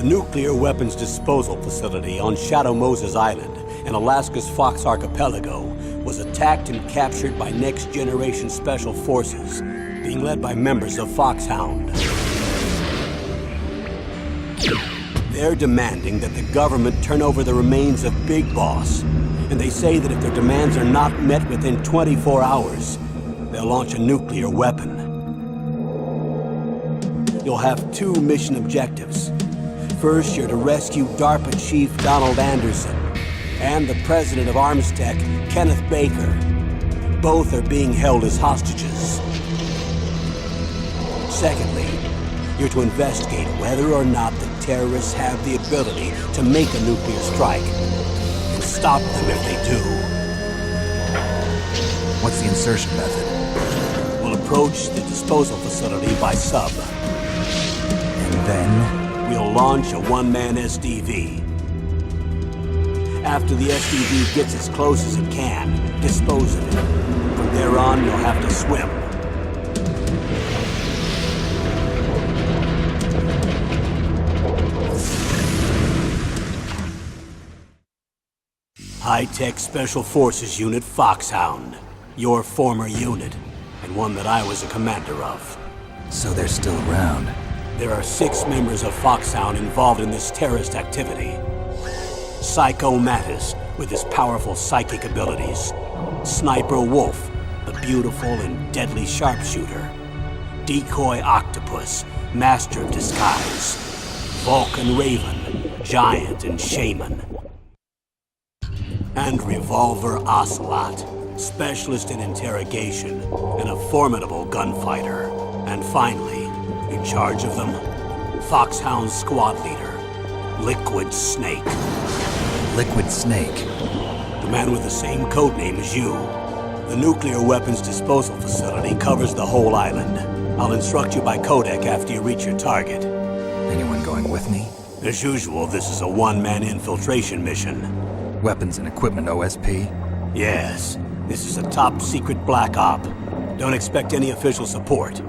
The nuclear weapons disposal facility on Shadow Moses Island in Alaska's Fox Archipelago was attacked and captured by next-generation special forces, being led by members of Foxhound. They're demanding that the government turn over the remains of Big Boss, and they say that if their demands are not met within 24 hours, they'll launch a nuclear weapon. You'll have two mission objectives. First, you're to rescue DARPA Chief Donald Anderson and the president of Armstech, Kenneth Baker. Both are being held as hostages. Secondly, you're to investigate whether or not the terrorists have the ability to make a nuclear strike and stop them if they do. What's the insertion method? We'll approach the disposal facility by sub. And then? We'll launch a one-man SDV. After the SDV gets as close as it can, dispose of it. From there on, you'll have to swim. High-Tech Special Forces Unit Foxhound. Your former unit, and one that I was a commander of. So they're still around. There are 6 members of Foxhound involved in this terrorist activity. Psycho Mattis, with his powerful psychic abilities. Sniper Wolf, the beautiful and deadly sharpshooter. Decoy Octopus, master of disguise. Vulcan Raven, giant and shaman. And Revolver Ocelot, specialist in interrogation and a formidable gunfighter. And finally, in charge of them, Foxhound's squad leader, Liquid Snake. Liquid Snake? The man with the same codename as you. The nuclear weapons disposal facility covers the whole island. I'll instruct you by codec after you reach your target. Anyone going with me? As usual, this is a one-man infiltration mission. Weapons and equipment OSP? Yes. This is a top-secret black op. Don't expect any official support.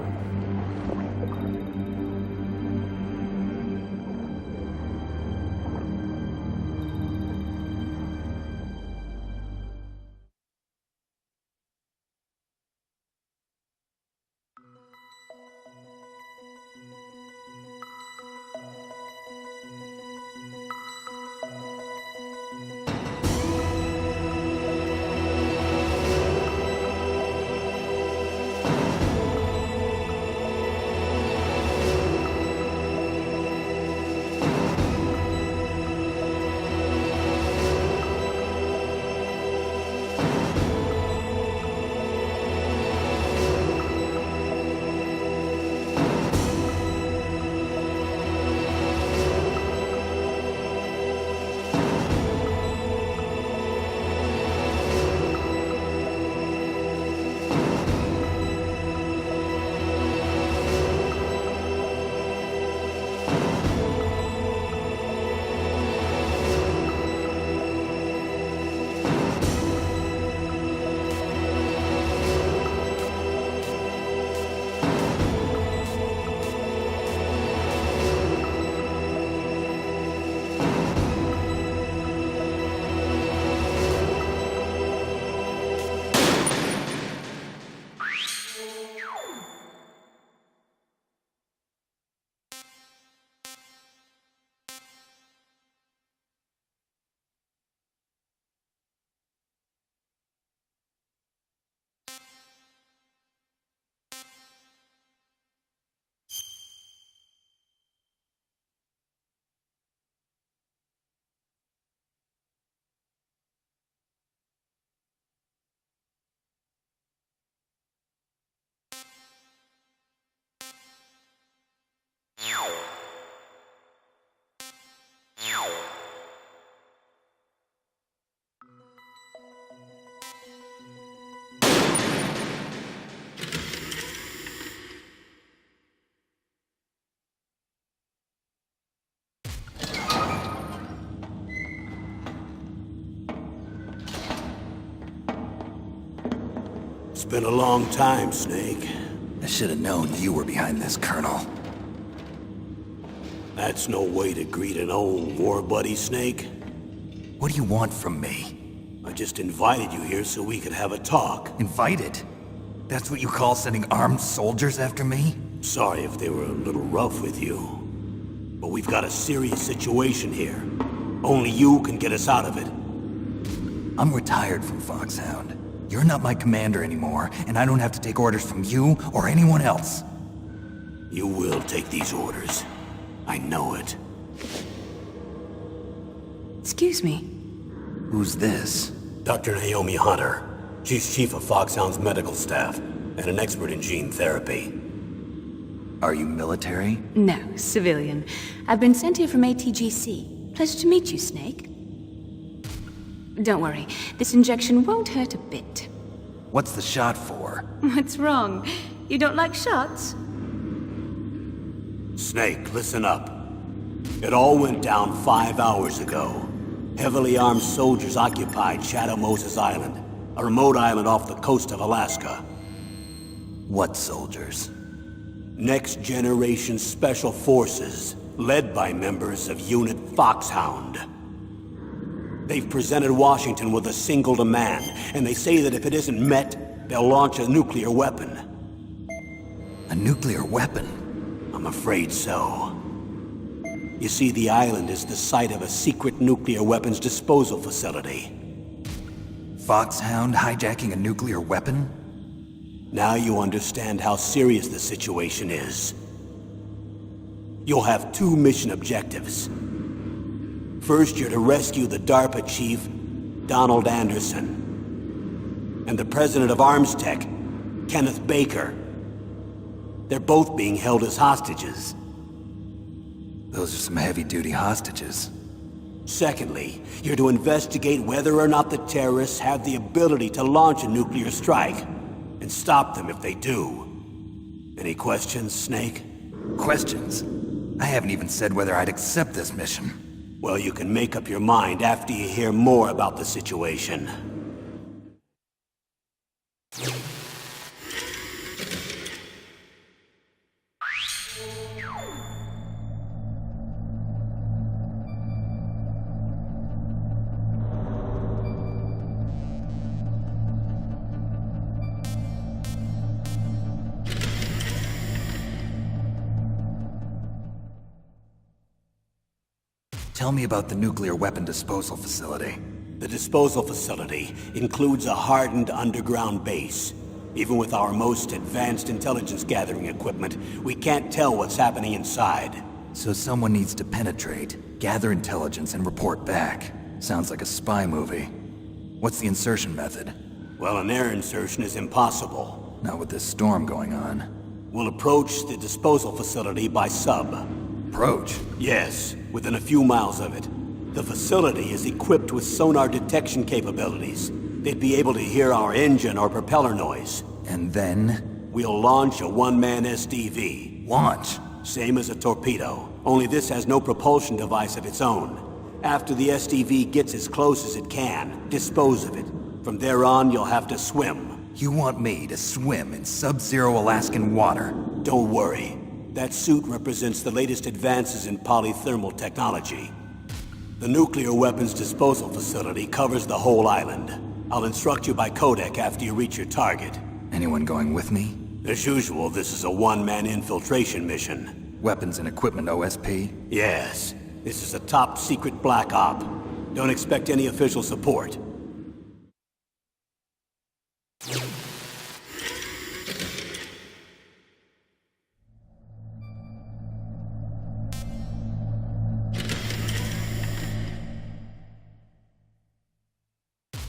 It's been a long time, Snake. I should have known you were behind this, Colonel. That's no way to greet an old war buddy, Snake. What do you want from me? I just invited you here so we could have a talk. Invited? That's what you call sending armed soldiers after me? Sorry if they were a little rough with you. But we've got a serious situation here. Only you can get us out of it. I'm retired from Foxhound. You're not my commander anymore, and I don't have to take orders from you or anyone else. You will take these orders. I know it. Excuse me. Who's this? Dr. Naomi Hunter. She's chief of Foxhound's medical staff, and an expert in gene therapy. Are you military? No, civilian. I've been sent here from ATGC. Pleasure to meet you, Snake. Don't worry, this injection won't hurt a bit. What's the shot for? What's wrong? You don't like shots? Snake, listen up. It all went down 5 hours ago. Heavily armed soldiers occupied Shadow Moses Island, a remote island off the coast of Alaska. What soldiers? Next Generation Special Forces, led by members of Unit Foxhound. They've presented Washington with a single demand, and they say that if it isn't met, they'll launch a nuclear weapon. A nuclear weapon? I'm afraid so. You see, the island is the site of a secret nuclear weapons disposal facility. Foxhound hijacking a nuclear weapon? Now you understand how serious the situation is. You'll have 2 mission objectives. First, you're to rescue the DARPA chief, Donald Anderson, and the president of Arms Tech, Kenneth Baker. They're both being held as hostages. Those are some heavy-duty hostages. Secondly, you're to investigate whether or not the terrorists have the ability to launch a nuclear strike, and stop them if they do. Any questions, Snake? Questions? I haven't even said whether I'd accept this mission. Well, you can make up your mind after you hear more about the situation. Tell me about the nuclear weapon disposal facility. The disposal facility includes a hardened underground base. Even with our most advanced intelligence gathering equipment, we can't tell what's happening inside. So someone needs to penetrate, gather intelligence, and report back. Sounds like a spy movie. What's the insertion method? Well, an air insertion is impossible. Not with this storm going on. We'll approach the disposal facility by sub. Approach? Yes, within a few miles of it. The facility is equipped with sonar detection capabilities. They'd be able to hear our engine or propeller noise. And then? We'll launch a one-man SDV. Launch? Same as a torpedo, only this has no propulsion device of its own. After the SDV gets as close as it can, dispose of it. From there on, you'll have to swim. You want me to swim in sub-zero Alaskan water? Don't worry. That suit represents the latest advances in polythermal technology. The nuclear weapons disposal facility covers the whole island. I'll instruct you by codec after you reach your target. Anyone going with me? As usual, this is a one-man infiltration mission. Weapons and equipment OSP? Yes. This is a top-secret black op. Don't expect any official support.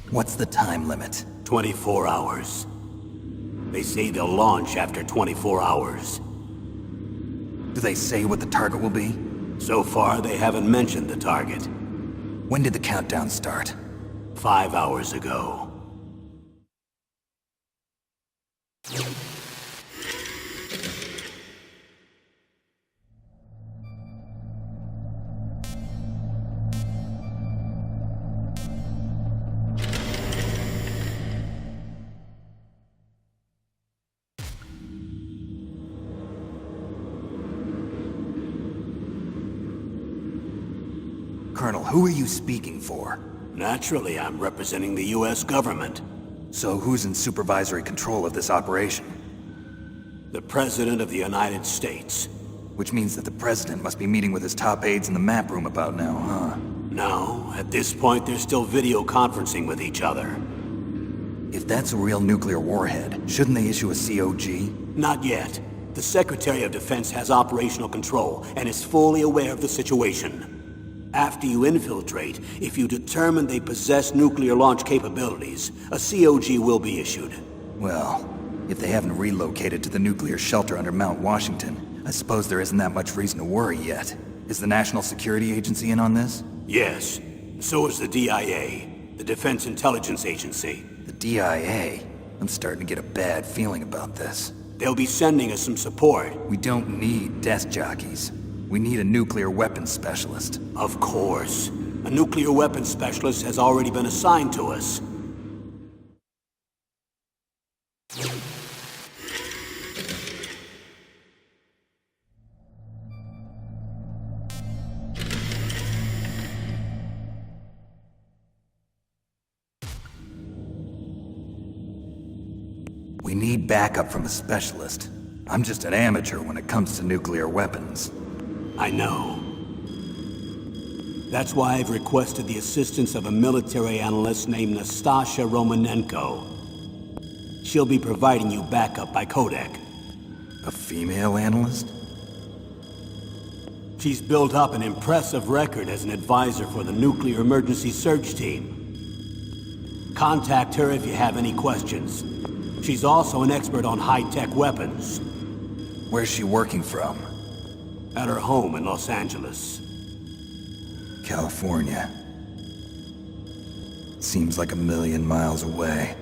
What's the time limit? 24 hours. They say they'll launch after 24 hours. Do they say what the target will be? So far, they haven't mentioned the target. When did the countdown start? 5 hours ago. Colonel, who are you speaking for? Naturally, I'm representing the U.S. government. So who's in supervisory control of this operation? The President of the United States. Which means that the President must be meeting with his top aides in the map room about now, huh? No, at this point they're still video conferencing with each other. If that's a real nuclear warhead, shouldn't they issue a COG? Not yet. The Secretary of Defense has operational control and is fully aware of the situation. After you infiltrate, if you determine they possess nuclear launch capabilities, a COG will be issued. Well, if they haven't relocated to the nuclear shelter under Mount Washington, I suppose there isn't that much reason to worry yet. Is the National Security Agency in on this? Yes. So is the DIA, the Defense Intelligence Agency. The DIA? I'm starting to get a bad feeling about this. They'll be sending us some support. We don't need desk jockeys. We need a nuclear weapons specialist. Of course. A nuclear weapons specialist has already been assigned to us. We need backup from a specialist. I'm just an amateur when it comes to nuclear weapons. I know. That's why I've requested the assistance of a military analyst named Nastasha Romanenko. She'll be providing you backup by codec. A female analyst? She's built up an impressive record as an advisor for the Nuclear Emergency Search Team. Contact her if you have any questions. She's also an expert on high-tech weapons. Where's she working from? At her home in Los Angeles. California. Seems like a million miles away.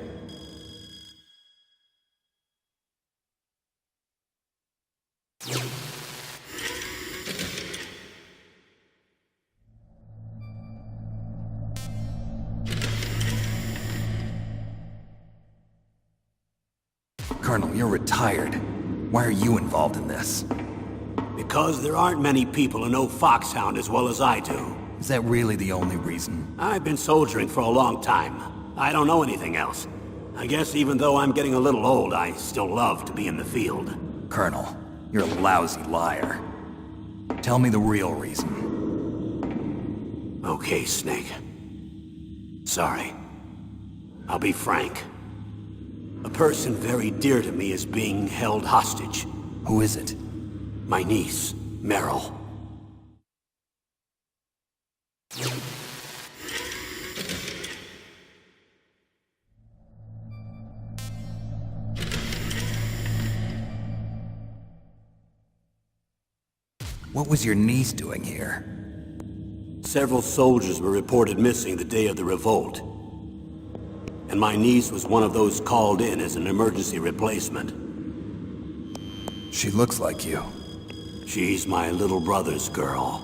Colonel, you're retired. Why are you involved in this? Because there aren't many people who know Foxhound as well as I do. Is that really the only reason? I've been soldiering for a long time. I don't know anything else. I guess even though I'm getting a little old, I still love to be in the field. Colonel, you're a lousy liar. Tell me the real reason. Okay, Snake. Sorry. I'll be frank. A person very dear to me is being held hostage. Who is it? My niece, Meryl. What was your niece doing here? Several soldiers were reported missing the day of the revolt. And my niece was one of those called in as an emergency replacement. She looks like you. She's my little brother's girl.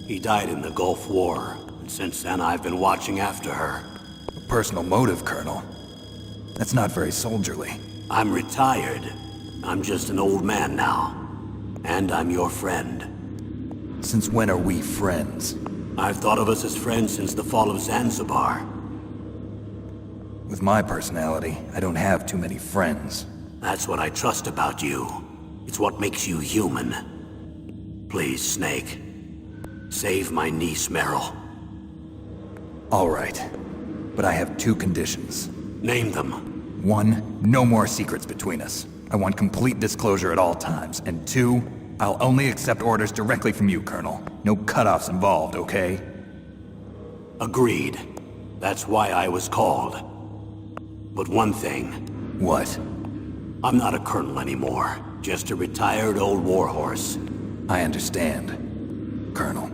He died in the Gulf War, and since then I've been watching after her. A personal motive, Colonel. That's not very soldierly. I'm retired. I'm just an old man now. And I'm your friend. Since when are we friends? I've thought of us as friends since the fall of Zanzibar. With my personality, I don't have too many friends. That's what I trust about you. It's what makes you human. Please, Snake. Save my niece, Meryl. All right. But I have two conditions. Name them. 1, no more secrets between us. I want complete disclosure at all times. And 2, I'll only accept orders directly from you, Colonel. No cutoffs involved, okay? Agreed. That's why I was called. But one thing. What? I'm not a colonel anymore. Just a retired old warhorse. I understand, Colonel.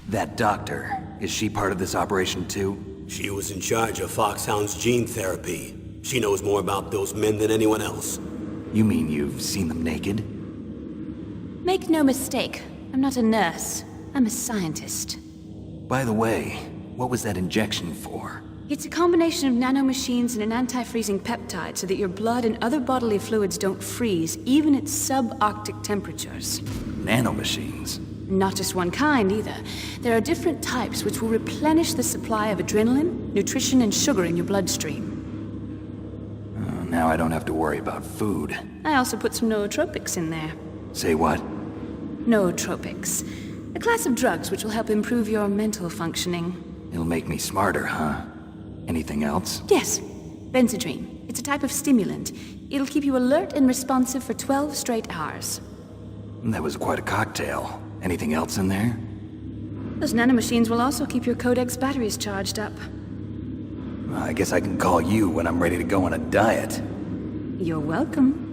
That doctor, is she part of this operation too? She was in charge of Foxhound's gene therapy. She knows more about those men than anyone else. You mean you've seen them naked? Make no mistake, I'm not a nurse. I'm a scientist. By the way, What was that injection for? It's a combination of nanomachines and an anti-freezing peptide so that your blood and other bodily fluids don't freeze, even at subarctic temperatures. Nanomachines? Not just one kind, either. There are different types which will replenish the supply of adrenaline, nutrition, and sugar in your bloodstream. Now I don't have to worry about food. I also put some nootropics in there. Say what? Nootropics. A class of drugs which will help improve your mental functioning. It'll make me smarter, huh? Anything else? Yes. Benzedrine. It's a type of stimulant. It'll keep you alert and responsive for 12 straight hours. That was quite a cocktail. Anything else in there? Those nanomachines will also keep your Codex batteries charged up. I guess I can call you when I'm ready to go on a diet. You're welcome.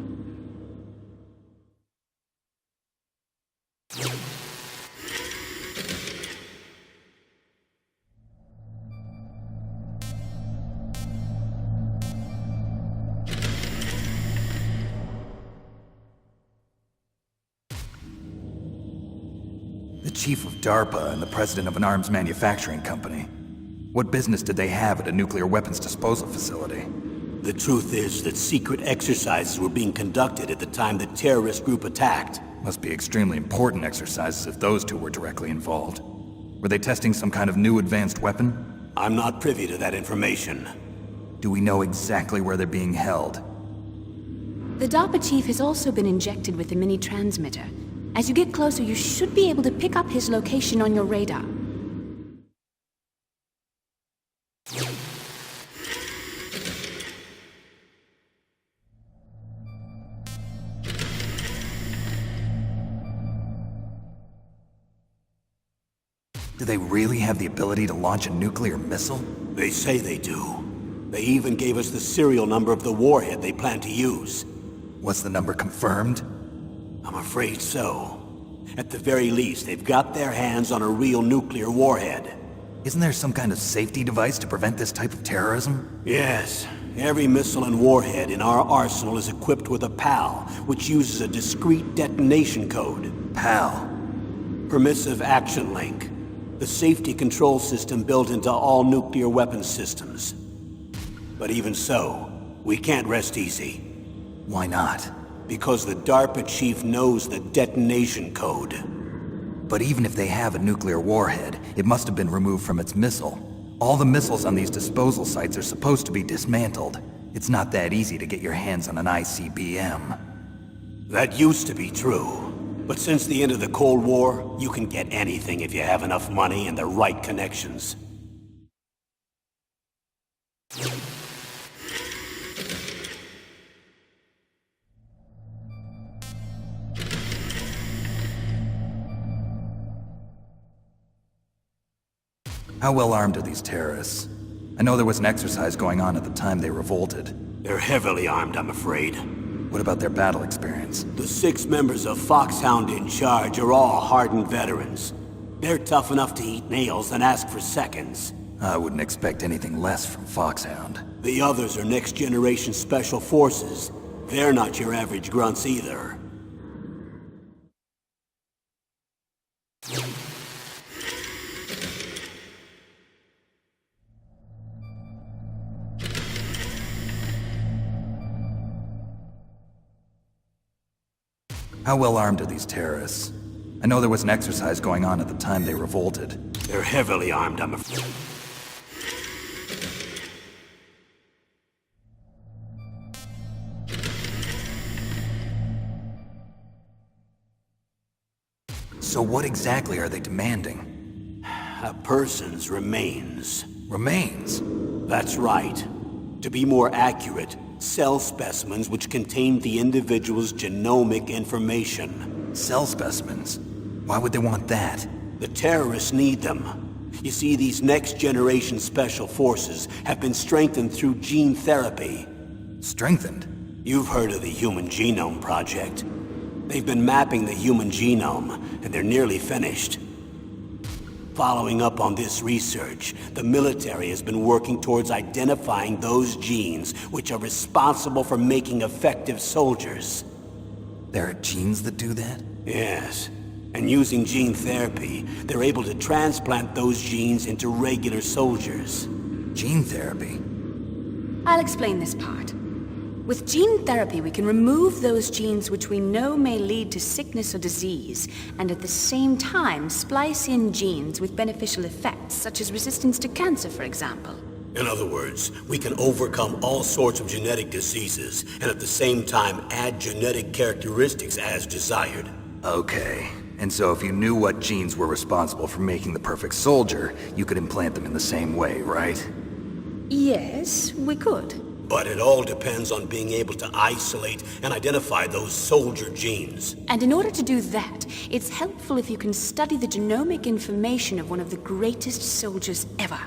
The chief of DARPA and the president of an arms manufacturing company. What business did they have at a nuclear weapons disposal facility? The truth is that secret exercises were being conducted at the time the terrorist group attacked. Must be extremely important exercises if those two were directly involved. Were they testing some kind of new advanced weapon? I'm not privy to that information. Do we know exactly where they're being held? The DARPA chief has also been injected with a mini-transmitter. As you get closer, you should be able to pick up his location on your radar. Do they really have the ability to launch a nuclear missile? They say they do. They even gave us the serial number of the warhead they plan to use. Was the number confirmed? I'm afraid so. At the very least, they've got their hands on a real nuclear warhead. Isn't there some kind of safety device to prevent this type of terrorism? Yes. Every missile and warhead in our arsenal is equipped with a PAL, which uses a discrete detonation code. PAL. Permissive Action Link. The safety control system built into all nuclear weapons systems. But even so, we can't rest easy. Why not? Because the DARPA chief knows the detonation code. But even if they have a nuclear warhead, it must have been removed from its missile. All the missiles on these disposal sites are supposed to be dismantled. It's not that easy to get your hands on an ICBM. That used to be true. But since the end of the Cold War, you can get anything if you have enough money and the right connections. How well armed are these terrorists? I know there was an exercise going on at the time they revolted. They're heavily armed, I'm afraid. What about their battle experience? The 6 members of Foxhound in charge are all hardened veterans. They're tough enough to eat nails and ask for seconds. I wouldn't expect anything less from Foxhound. The others are next-generation special forces. They're not your average grunts either. How well armed are these terrorists? I know there was an exercise going on at the time they revolted. They're heavily armed, I'm afraid. So what exactly are they demanding? A person's remains. Remains? That's right. To be more accurate, cell specimens which contain the individual's genomic information. Cell specimens? Why would they want that? The terrorists need them. You see, these next-generation special forces have been strengthened through gene therapy. Strengthened? You've heard of the Human Genome Project. They've been mapping the human genome, and they're nearly finished. Following up on this research, the military has been working towards identifying those genes which are responsible for making effective soldiers. There are genes that do that? Yes. And using gene therapy, they're able to transplant those genes into regular soldiers. Gene therapy? I'll explain this part. With gene therapy, we can remove those genes which we know may lead to sickness or disease, and at the same time splice in genes with beneficial effects, such as resistance to cancer, for example. In other words, we can overcome all sorts of genetic diseases, and at the same time add genetic characteristics as desired. Okay. And so if you knew what genes were responsible for making the perfect soldier, you could implant them in the same way, right? Yes, we could. But it all depends on being able to isolate and identify those soldier genes. And in order to do that, it's helpful if you can study the genomic information of one of the greatest soldiers ever.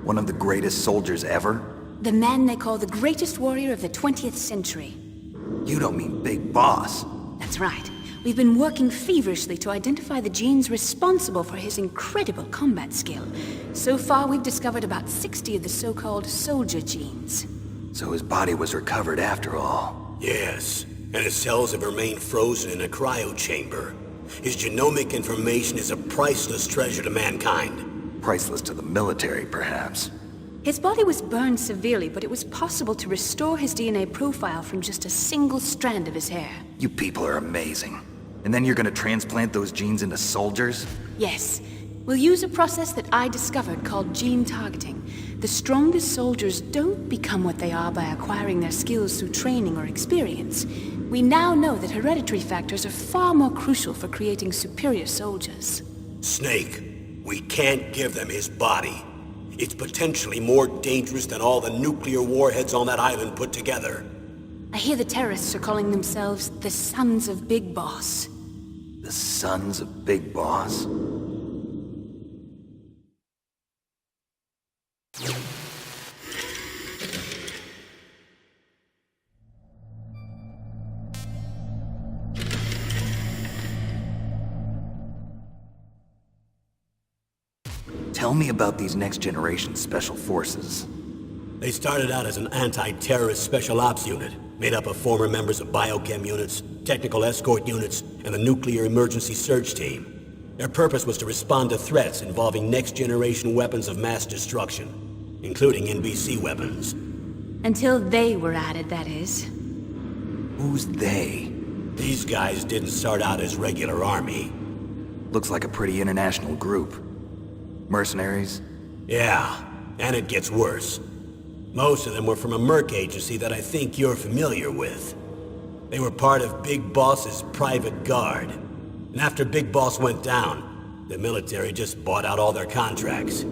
One of the greatest soldiers ever? The man they call the greatest warrior of the 20th century. You don't mean Big Boss. That's right. We've been working feverishly to identify the genes responsible for his incredible combat skill. So far, we've discovered about 60 of the so-called soldier genes. So his body was recovered after all. Yes, and his cells have remained frozen in a cryo chamber. His genomic information is a priceless treasure to mankind. Priceless to the military, perhaps. His body was burned severely, but it was possible to restore his DNA profile from just a single strand of his hair. You people are amazing. And then you're gonna transplant those genes into soldiers? Yes. We'll use a process that I discovered called gene targeting. The strongest soldiers don't become what they are by acquiring their skills through training or experience. We now know that hereditary factors are far more crucial for creating superior soldiers. Snake, we can't give them his body. It's potentially more dangerous than all the nuclear warheads on that island put together. I hear the terrorists are calling themselves the Sons of Big Boss. The Sons of Big Boss? Tell me about these next-generation special forces. They started out as an anti-terrorist special ops unit, made up of former members of biochem units, technical escort units, and the nuclear emergency search team. Their purpose was to respond to threats involving next-generation weapons of mass destruction, including NBC weapons. Until they were added, that is. Who's they? These guys didn't start out as regular army. Looks like a pretty international group. Mercenaries? Yeah, and it gets worse. Most of them were from a merc agency that I think you're familiar with. They were part of Big Boss's private guard. And after Big Boss went down, the military just bought out all their contracts.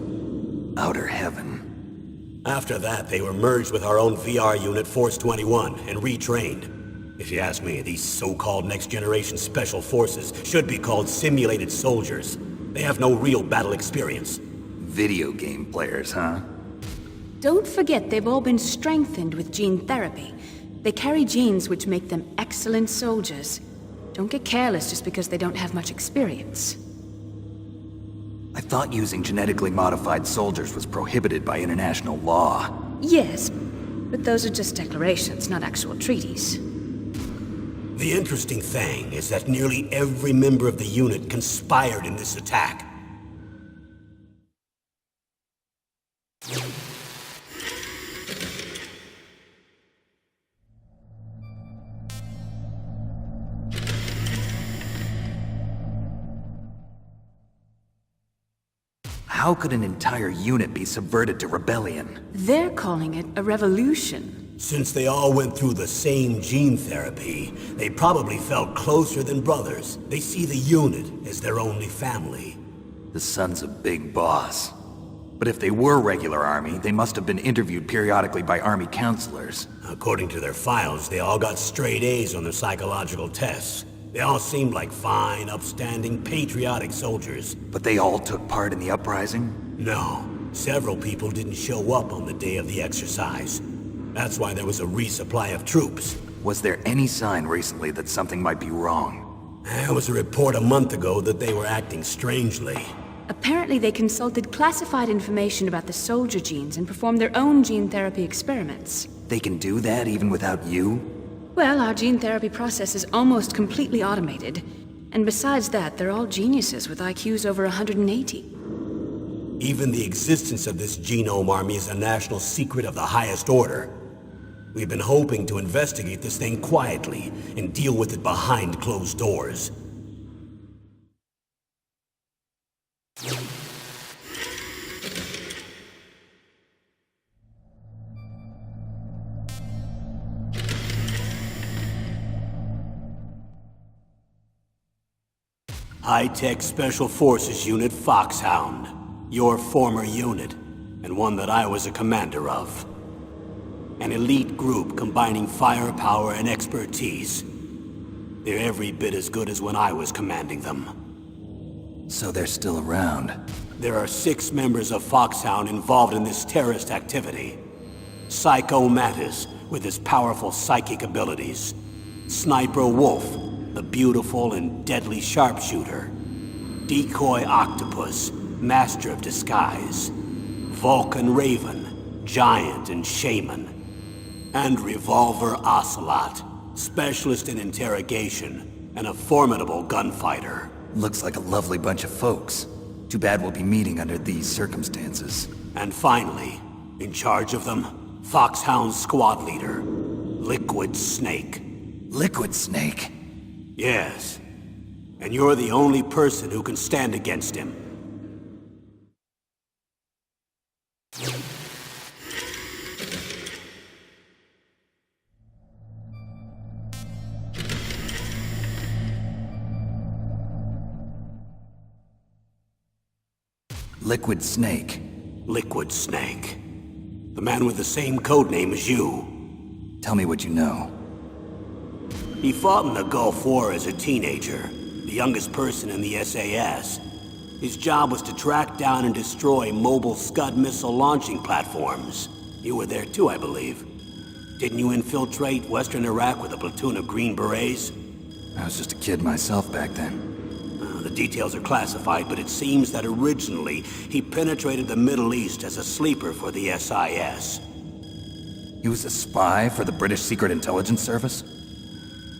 Outer heaven. After that, they were merged with our own VR unit, Force 21, and retrained. If you ask me, these so-called next-generation special forces should be called simulated soldiers. They have no real battle experience. Video game players, huh? Don't forget they've all been strengthened with gene therapy. They carry genes which make them excellent soldiers. Don't get careless just because they don't have much experience. I thought using genetically modified soldiers was prohibited by international law. Yes, but those are just declarations, not actual treaties. The interesting thing is that nearly every member of the unit conspired in this attack. How could an entire unit be subverted to rebellion? They're calling it a revolution. Since they all went through the same gene therapy, they probably felt closer than brothers. They see the unit as their only family. The Sons of Big Boss. But if they were regular army, they must have been interviewed periodically by army counselors. According to their files, they all got straight A's on their psychological tests. They all seemed like fine, upstanding, patriotic soldiers. But they all took part in the uprising? No. Several people didn't show up on the day of the exercise. That's why there was a resupply of troops. Was there any sign recently that something might be wrong? There was a report a month ago that they were acting strangely. Apparently they consulted classified information about the soldier genes and performed their own gene therapy experiments. They can do that even without you? Well, our gene therapy process is almost completely automated. And besides that, they're all geniuses with IQs over 180. Even the existence of this genome army is a national secret of the highest order. We've been hoping to investigate this thing quietly and deal with it behind closed doors. High-Tech Special Forces Unit Foxhound. Your former unit, and one that I was a commander of. An elite group combining firepower and expertise. They're every bit as good as when I was commanding them. So they're still around. There are 6 members of Foxhound involved in this terrorist activity. Psycho Mantis, with his powerful psychic abilities. Sniper Wolf, the beautiful and deadly sharpshooter. Decoy Octopus, master of disguise. Vulcan Raven, giant and shaman. And Revolver Ocelot, specialist in interrogation and a formidable gunfighter. Looks like a lovely bunch of folks. Too bad we'll be meeting under these circumstances. And finally, in charge of them, Foxhound's squad leader, Liquid Snake. Liquid Snake? Yes. And you're the only person who can stand against him. Liquid Snake. Liquid Snake. The man with the same codename as you. Tell me what you know. He fought in the Gulf War as a teenager, the youngest person in the SAS. His job was to track down and destroy mobile Scud missile launching platforms. You were there too, I believe. Didn't you infiltrate Western Iraq with a platoon of Green Berets? I was just a kid myself back then. The details are classified, but it seems that originally he penetrated the Middle East as a sleeper for the SIS. He was a spy for the British Secret Intelligence Service?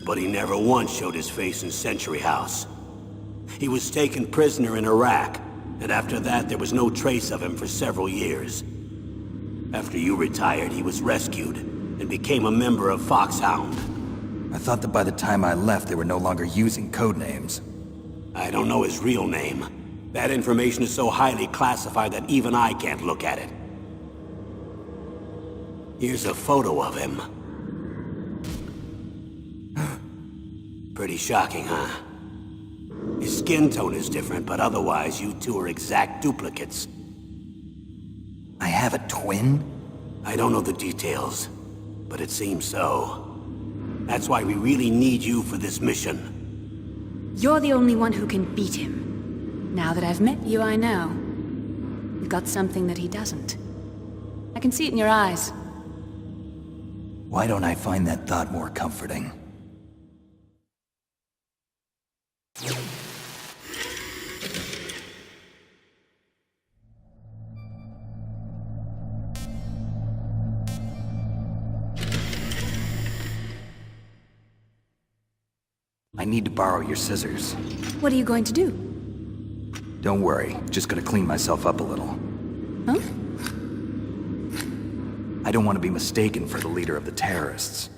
But he never once showed his face in Century House. He was taken prisoner in Iraq, and after that there was no trace of him for several years. After you retired, he was rescued and became a member of Foxhound. I thought that by the time I left, they were no longer using codenames. I don't know his real name. That information is so highly classified that even I can't look at it. Here's a photo of him. Pretty shocking, huh? His skin tone is different, but otherwise you two are exact duplicates. I have a twin? I don't know the details, but it seems so. That's why we really need you for this mission. You're the only one who can beat him. Now that I've met you, I know. You've got something that he doesn't. I can see it in your eyes. Why don't I find that thought more comforting? I need to borrow your scissors. What are you going to do? Don't worry, just gonna clean myself up a little. Huh? I don't want to be mistaken for the leader of the terrorists.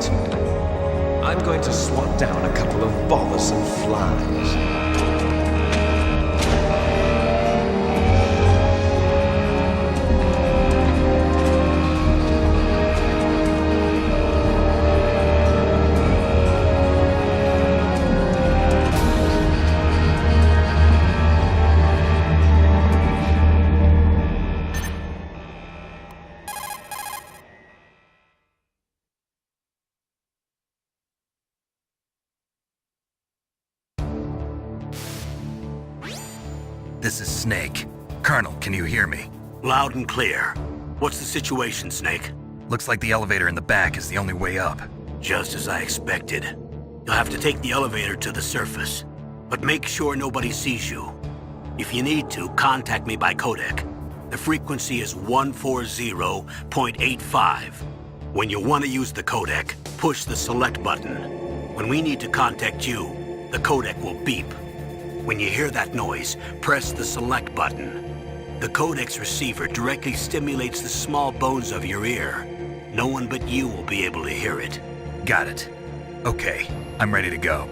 right. I'm going to swat down a couple of bothersome flies. This is Snake. Colonel, can you hear me? Loud and clear. What's the situation, Snake? Looks like the elevator in the back is the only way up. Just as I expected. You'll have to take the elevator to the surface, but make sure nobody sees you. If you need to, contact me by codec. The frequency is 140.85. When you want to use the codec, push the select button. When we need to contact you, the codec will beep. When you hear that noise, press the select button. The codec's receiver directly stimulates the small bones of your ear. No one but you will be able to hear it. Got it. Okay, I'm ready to go.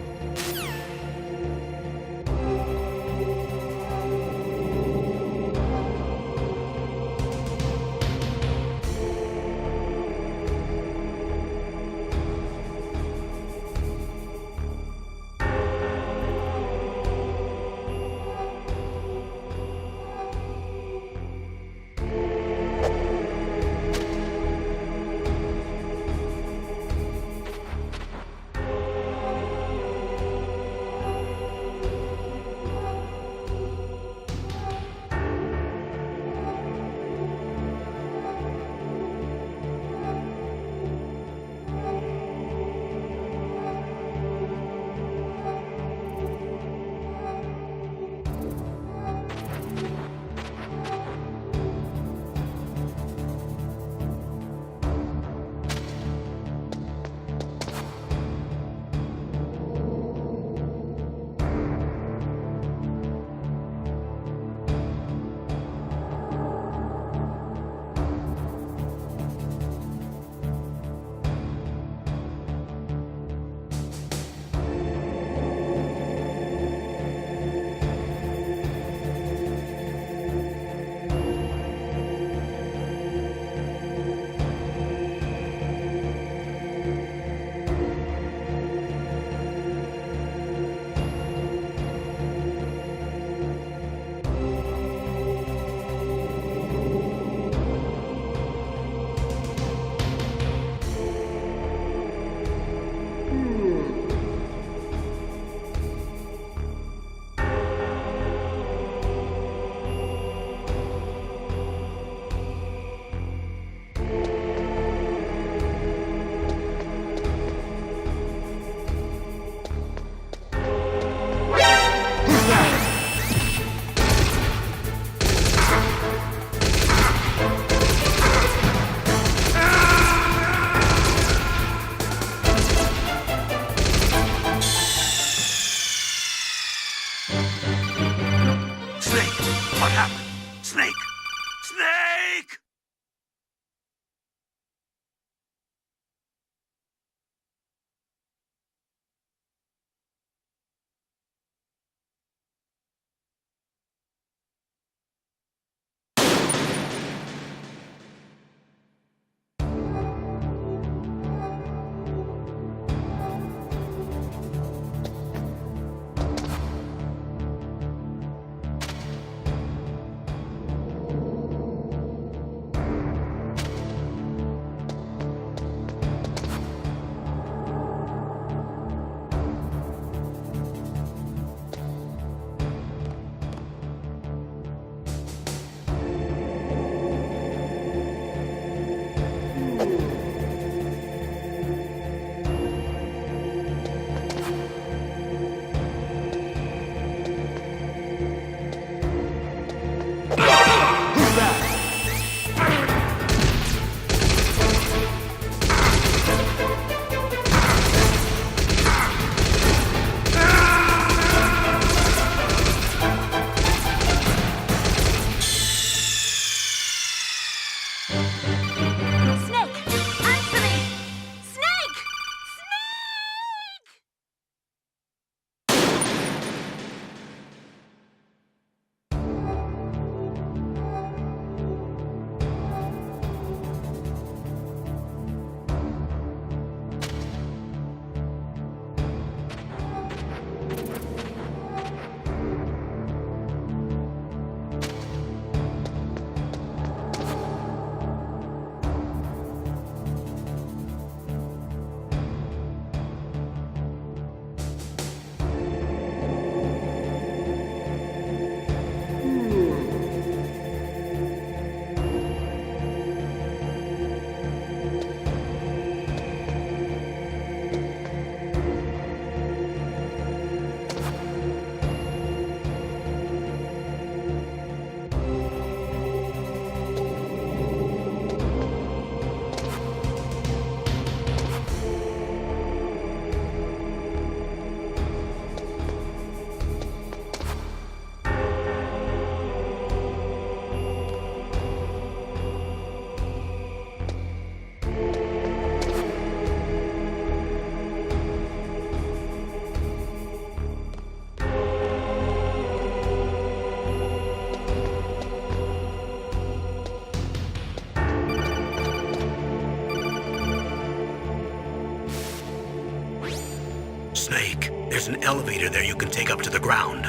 Snake. There's an elevator there you can take up to the ground.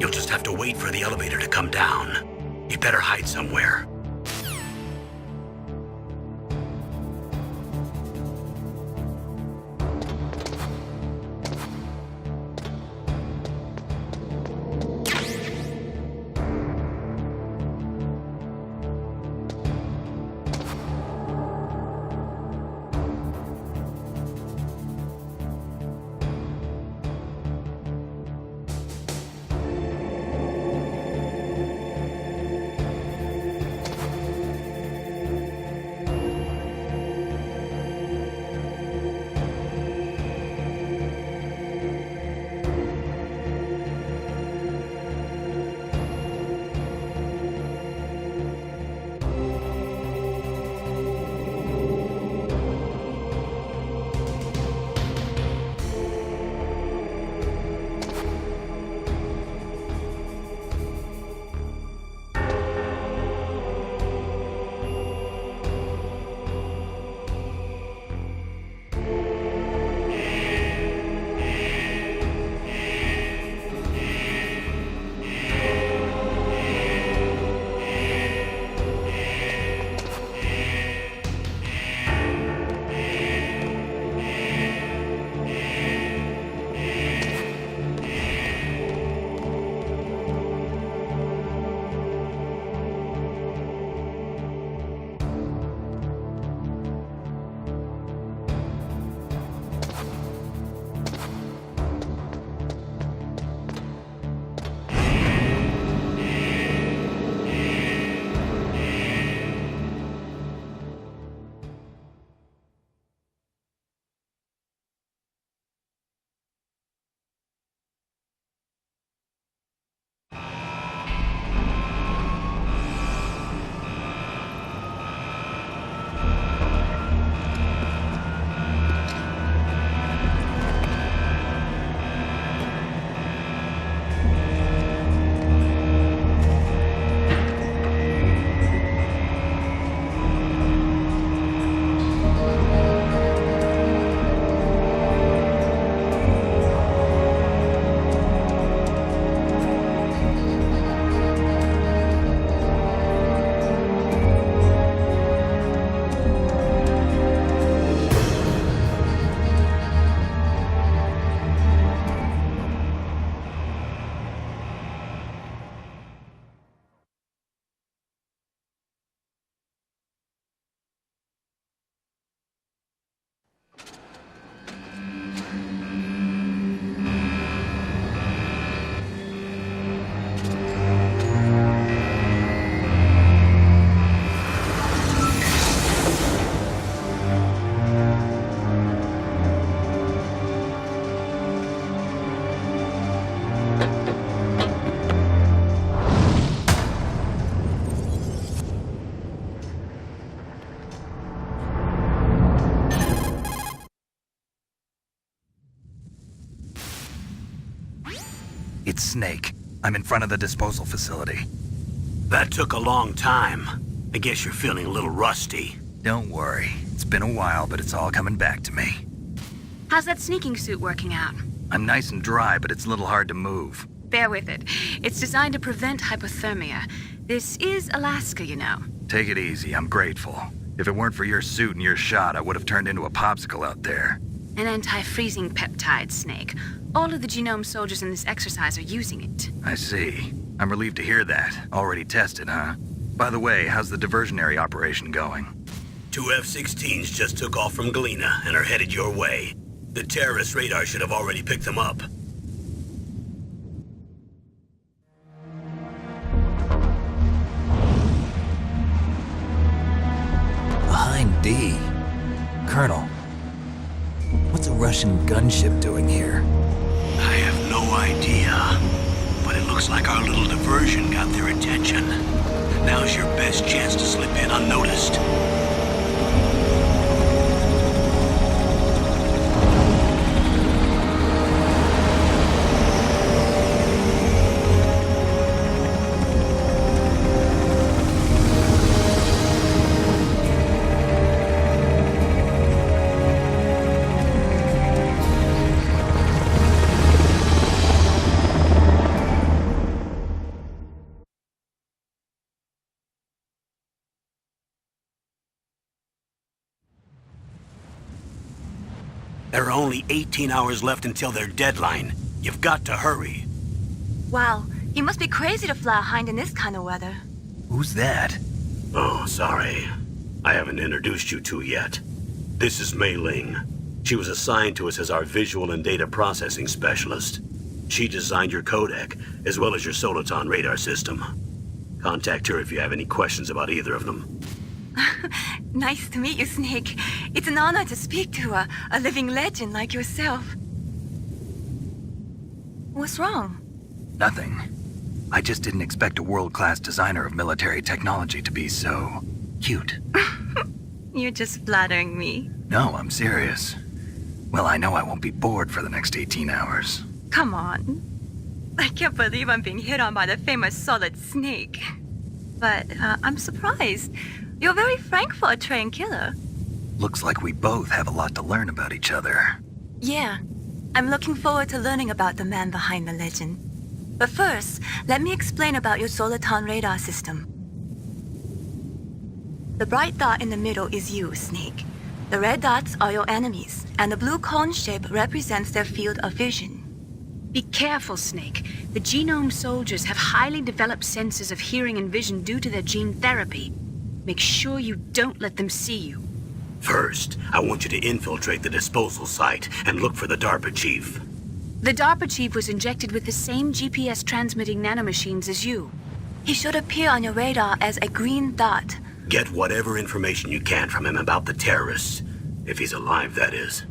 You'll just have to wait for the elevator to come down. You'd better hide somewhere. It's Snake. I'm in front of the disposal facility. That took a long time. I guess you're feeling a little rusty. Don't worry. It's been a while, but it's all coming back to me. How's that sneaking suit working out? I'm nice and dry, but it's a little hard to move. Bear with it. It's designed to prevent hypothermia. This is Alaska, you know. Take it easy. I'm grateful. If it weren't for your suit and your shot, I would have turned into a popsicle out there. An anti-freezing peptide, Snake. All of the genome soldiers in this exercise are using it. I see. I'm relieved to hear that. Already tested, huh? By the way, how's the diversionary operation going? 2 F-16s just took off from Galena and are headed your way. The terrorist radar should have already picked them up. Behind D. Colonel, what's a Russian gunship doing here? I have no idea, but it looks like our little diversion got their attention. Now's your best chance to slip in unnoticed. There are only 18 hours left until their deadline. You've got to hurry. Wow, you must be crazy to fly a hind in this kind of weather. Who's that? Oh, sorry. I haven't introduced you to yet. This is Mei Ling. She was assigned to us as our visual and data processing specialist. She designed your codec, as well as your Soliton radar system. Contact her if you have any questions about either of them. Nice to meet you, Snake. It's an honor to speak to a living legend like yourself. What's wrong? Nothing. I just didn't expect a world-class designer of military technology to be so cute. You're just flattering me. No, I'm serious. Well, I know I won't be bored for the next 18 hours. Come on. I can't believe I'm being hit on by the famous Solid Snake. But I'm surprised. You're very frank for a trained killer. Looks like we both have a lot to learn about each other. Yeah. I'm looking forward to learning about the man behind the legend. But first, let me explain about your Soliton radar system. The bright dot in the middle is you, Snake. The red dots are your enemies, and the blue cone shape represents their field of vision. Be careful, Snake. The genome soldiers have highly developed senses of hearing and vision due to their gene therapy. Make sure you don't let them see you. First, I want you to infiltrate the disposal site and look for the DARPA chief. The DARPA chief was injected with the same GPS-transmitting nanomachines as you. He should appear on your radar as a green dot. Get whatever information you can from him about the terrorists. If he's alive, that is.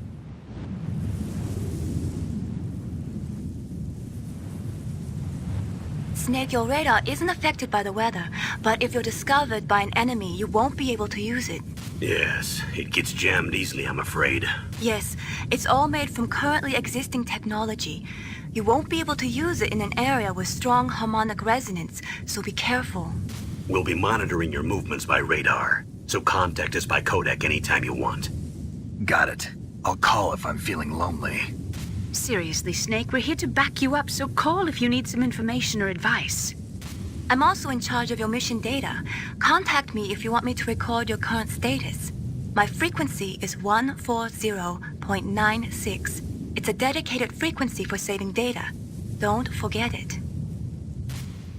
Snake, your radar isn't affected by the weather, but if you're discovered by an enemy, you won't be able to use it. Yes, it gets jammed easily, I'm afraid. Yes, it's all made from currently existing technology. You won't be able to use it in an area with strong harmonic resonance, so be careful. We'll be monitoring your movements by radar, so contact us by codec anytime you want. Got it. I'll call if I'm feeling lonely. Seriously, Snake, we're here to back you up, so call if you need some information or advice. I'm also in charge of your mission data. Contact me if you want me to record your current status. My frequency is 140.96. It's a dedicated frequency for saving data. Don't forget it.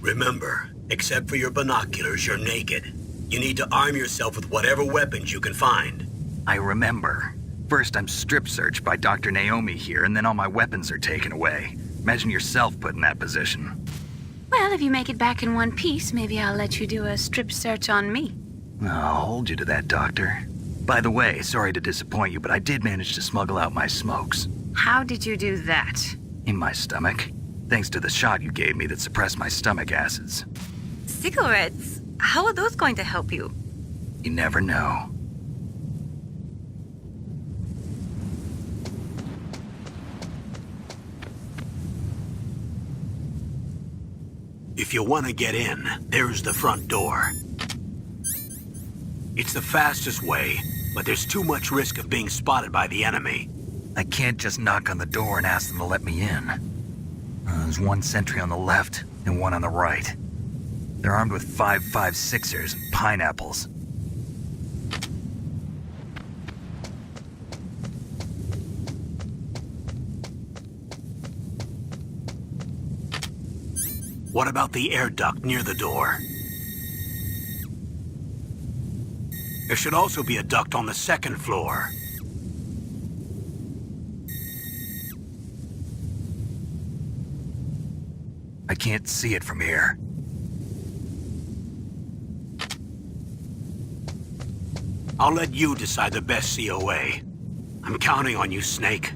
Remember, except for your binoculars, you're naked. You need to arm yourself with whatever weapons you can find. I remember. First, I'm strip searched by Dr. Naomi here, and then all my weapons are taken away. Imagine yourself put in that position. Well, if you make it back in one piece, maybe I'll let you do a strip search on me. I'll hold you to that, Doctor. By the way, sorry to disappoint you, but I did manage to smuggle out my smokes. How did you do that? In my stomach. Thanks to the shot you gave me that suppressed my stomach acids. Cigarettes? How are those going to help you? You never know. If you want to get in, there's the front door. It's the fastest way, but there's too much risk of being spotted by the enemy. I can't just knock on the door and ask them to let me in. There's one sentry on the left and one on the right. They're armed with 5.56ers and pineapples. What about the air duct near the door? There should also be a duct on the second floor. I can't see it from here. I'll let you decide the best COA. I'm counting on you, Snake.